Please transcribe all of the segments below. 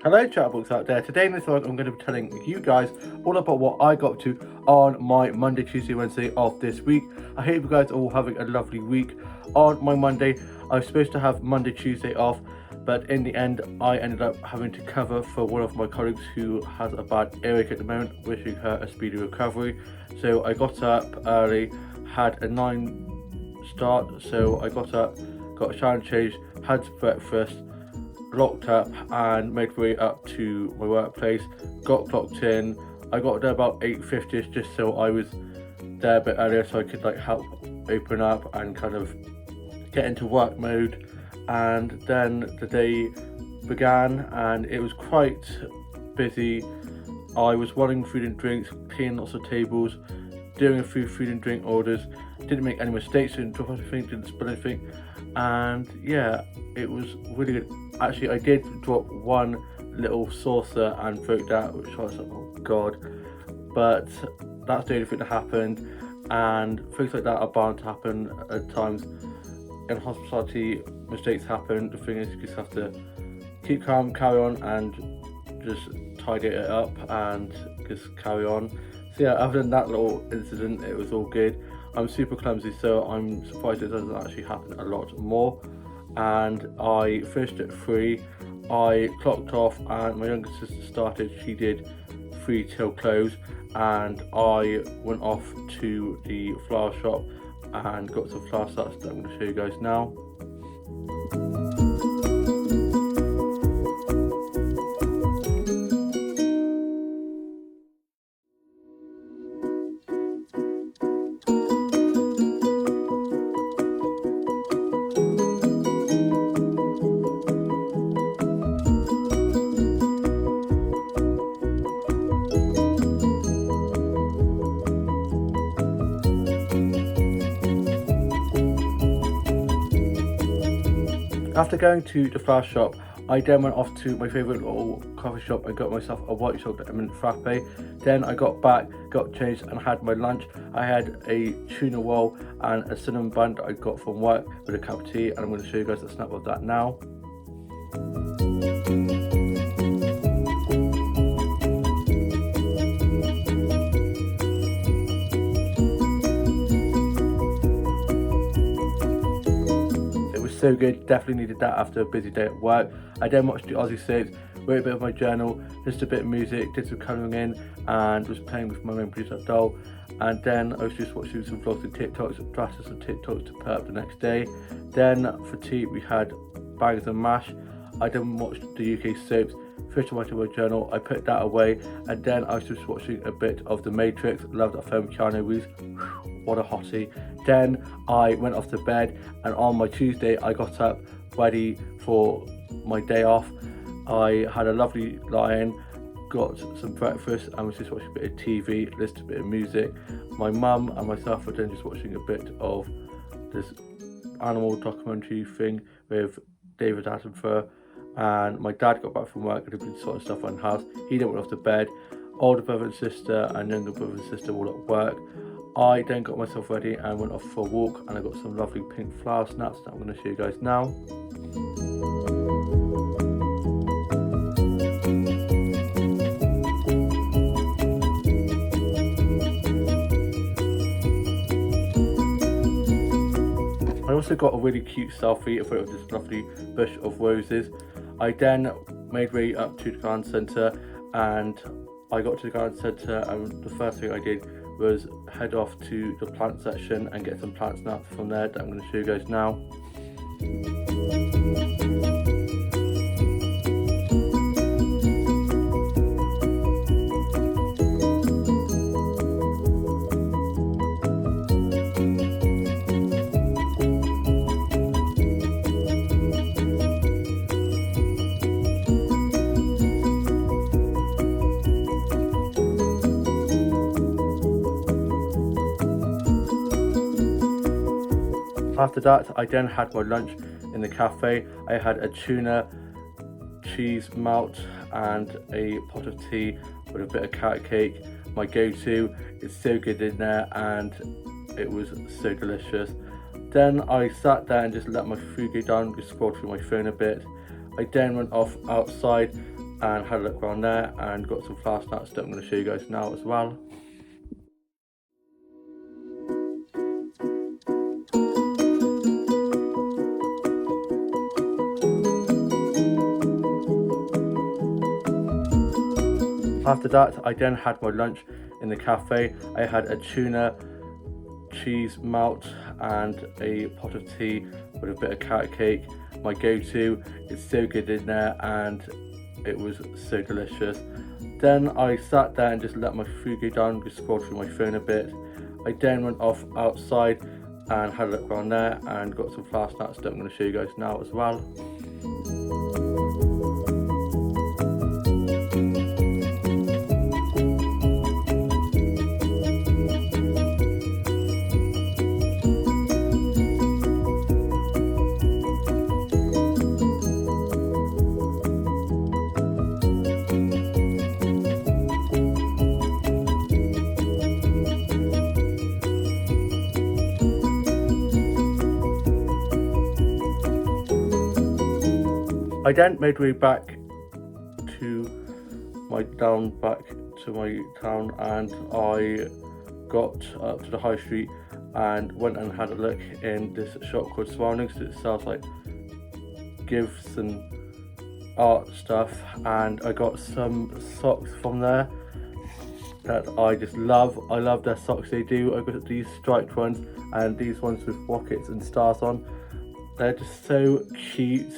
Hello chatbox out there. Today in this vlog I'm going to be telling you guys all about what I got to on my Monday, Tuesday, Wednesday of this week. I hope you guys are all having a lovely week. On my Monday I was supposed to have Monday, Tuesday off, but in the end I ended up having to cover for one of my colleagues who has a bad earache at the moment, wishing her a speedy recovery. So I got up early, had a 9 start, so I got up, got a shower and change, had breakfast, locked up and made my way up to my workplace, got clocked in. I got there about 8:50 just so I was there a bit earlier so I could help open up and kind of get into work mode. And then the day began and it was quite busy. I was running food and drinks, cleaning lots of tables, doing a few food and drink orders, didn't make any mistakes, didn't drop anything, didn't spill anything, and yeah, it was really good. Actually, I did drop one little saucer and broke that, which I was like, oh god, but that's the only thing that happened, and things like that are bound to happen at times. In hospitality, mistakes happen. The thing is, you just have to keep calm, carry on, and just tidy it up and just carry on. So yeah, other than that little incident, it was all good. I'm super clumsy, so I'm surprised it doesn't actually happen a lot more. And I finished at 3, I clocked off and my younger sister started. She did 3 till close, and I went off to the flower shop and got some flower starts that I'm going to show you guys now. After going to the flower shop, I then went off to my favourite little coffee shop and got myself a white chocolate mint frappe. Then I got back, got changed and had my lunch. I had a tuna roll and a cinnamon bun that I got from work with a cup of tea, and I'm going to show you guys a snap of that now. So good, definitely needed that after a busy day at work. I then watched the Aussie soaps, wrote a bit of my journal, listened to a bit of music, did some colouring in, and was playing with my main producer doll. And then I was just watching some vlogs and TikToks, drafted some TikToks to put up the next day. Then for tea we had Bangers and Mash. I then watched the UK soaps, finished writing my journal, I put that away, and then I was just watching a bit of The Matrix. Love that film, Keanu Reeves, what a hottie. Then I went off to bed, and on my Tuesday I got up ready for my day off. I had a lovely lie-in, got some breakfast, and was just watching a bit of TV, listened to a bit of music. My mum and myself were then just watching a bit of this animal documentary thing with David Attenborough. And my dad got back from work and had been sorting stuff around the house. He then went off to bed. Older brother and sister and younger brother and sister were all at work. I then got myself ready and went off for a walk, and I got some lovely pink flower snaps that I'm going to show you guys now. I also got a really cute selfie of this lovely bush of roses. I then made way up to the garden centre, and I got to the garden centre, and the first thing I did was head off to the plant section and get some plant snaps from there that I'm going to show you guys now. After that, I then had my lunch in the cafe. I had a tuna cheese melt and a pot of tea with a bit of carrot cake. My go-to. It's so good in there and it was so delicious. Then I sat there and just let my food go down, just scrolled through my phone a bit. I then went off outside and had a look around there and got some flower snacks that I'm going to show you guys now as well. After that, I then had my lunch in the cafe. I had a tuna cheese melt and a pot of tea with a bit of carrot cake. My go-to. It's so good in there and it was so delicious. Then I sat there and just let my food go down, just scrolled through my phone a bit. I then went off outside and had a look around there and got some flower snacks that I'm going to show you guys now as well. I then made my way back to my town and I got up to the high street and went and had a look in this shop called Surroundings. It sells like gifts and art stuff, and I got some socks from there that I just love. I love their socks they do. I got these striped ones and these ones with rockets and stars on. They're just so cute.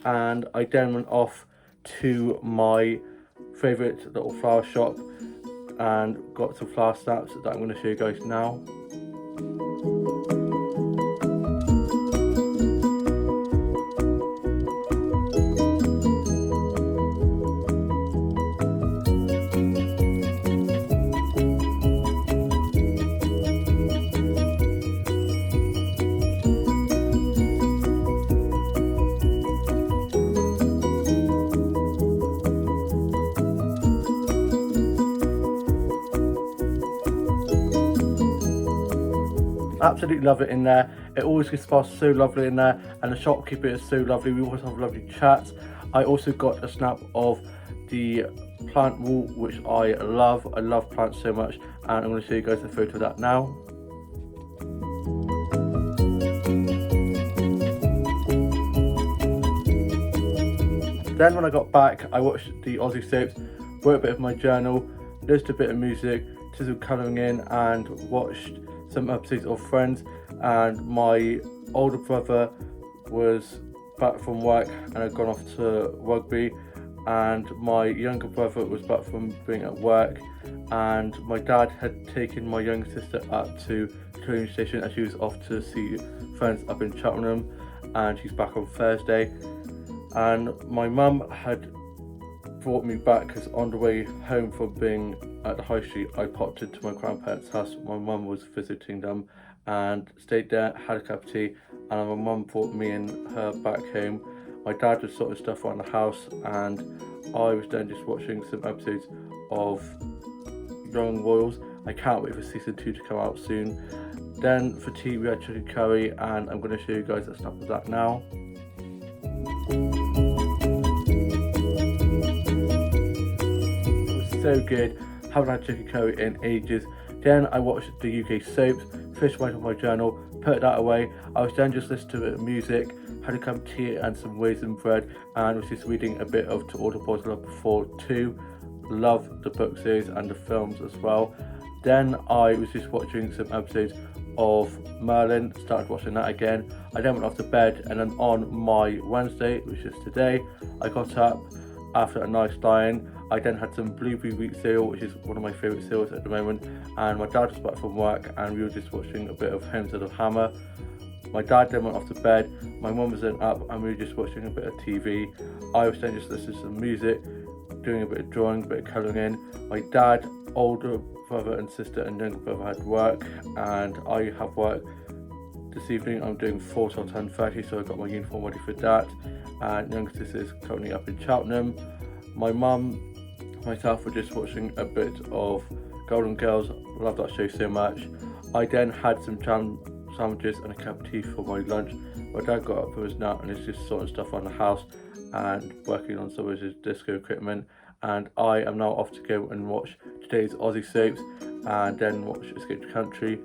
And I then went off to my favourite little flower shop and got some flower snaps that I'm going to show you guys now. Absolutely love it in there. It always gets smells so lovely in there, and the shopkeeper is so lovely. We always have lovely chats. I also got a snap of the plant wall, which I love. I love plants so much, and I'm going to show you guys a photo of that now. Then when I got back, I watched the Aussie soaps, wrote a bit of my journal, listened to a bit of music, did some colouring in, and watched some episodes of Friends. And my older brother was back from work and had gone off to rugby, and my younger brother was back from being at work, and my dad had taken my younger sister up to the train station and she was off to see friends up in Cheltenham, and she's back on Thursday. And my mum had brought me back because on the way home from being at the high street, I popped into my grandparents' house. My mum was visiting them and stayed there, had a cup of tea, and my mum brought me and her back home. My dad was sorting stuff around the house and I was then just watching some episodes of Young Royals. I can't wait for season 2 to come out soon. Then for tea we had chicken curry, and I'm going to show you guys a snap of that now. So good, haven't had chicken curry in ages. Then I watched the UK soaps, finished writing my journal, put that away. I was then just listening to a bit of music, had a cup of tea and some raisin bread, and was just reading a bit of To All the Boys I Loved Before 2. Love the book series and the films as well. Then I was just watching some episodes of Merlin, started watching that again. I then went off to bed, and then on my Wednesday, which is today, I got up after a nice lie-in. I then had some blueberry wheat cereal, which is one of my favourite cereals at the moment, and my dad was back from work and we were just watching a bit of Homestead of Hammer. My dad then went off to bed, my mum was then up and we were just watching a bit of TV. I was then just listening to some music, doing a bit of drawing, a bit of colouring in. My dad, older brother and sister and younger brother had work, and I have work this evening. I'm doing 4 till 10:30, so I got my uniform ready for that, and younger sister is currently up in Cheltenham. My mum, myself were just watching a bit of Golden Girls. Love that show so much. I then had some jam sandwiches and a cup of tea for my lunch. My dad got up for his nap and is just sorting stuff around the house, and working on some of his disco equipment. And I am now off to go and watch today's Aussie soaps and then watch Escape to Country,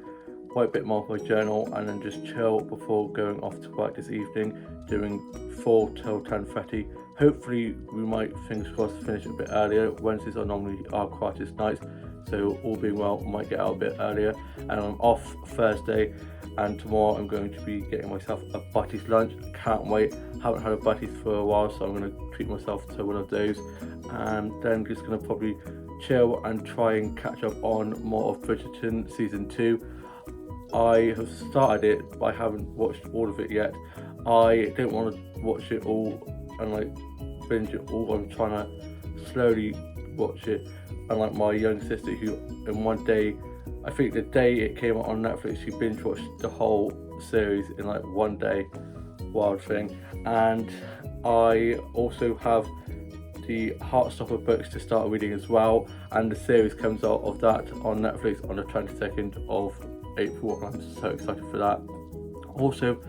write a bit more of my journal, and then just chill before going off to work this evening, doing 4 till 10:30. Hopefully we might, fingers crossed, finish a bit earlier. Wednesdays are normally our quietest nights, so all being well, might get out a bit earlier. And I'm off Thursday, and tomorrow I'm going to be getting myself a Butties lunch. Can't wait. Haven't had a Butties for a while, so I'm going to treat myself to one of those, and then just going to probably chill and try and catch up on more of Bridgerton season 2. I have started it, but I haven't watched all of it yet. I don't want to watch it all and like binge it all. I'm trying to slowly watch it. And like my young sister, who in one day, I think the day it came out on Netflix, she binge watched the whole series in like one day. Wild thing. And I also have the Heartstopper books to start reading as well, and the series comes out of that on Netflix on the 22nd of April, and I'm so excited for that. Also,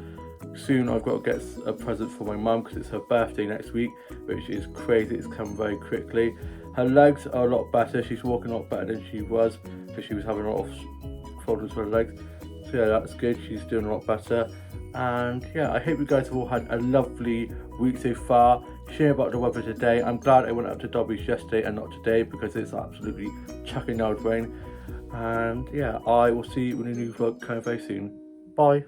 soon I've got to get a present for my mum because it's her birthday next week, which is crazy. It's come very quickly. Her legs are a lot better. She's walking a lot better than she was because she was having a lot of problems with her legs. So yeah, that's good. She's doing a lot better. And yeah, I hope you guys have all had a lovely week so far. Share about the weather today. I'm glad I went up to Dobbies yesterday and not today because it's absolutely chucking down rain. And yeah, I will see you in a new vlog kind of very soon. Bye.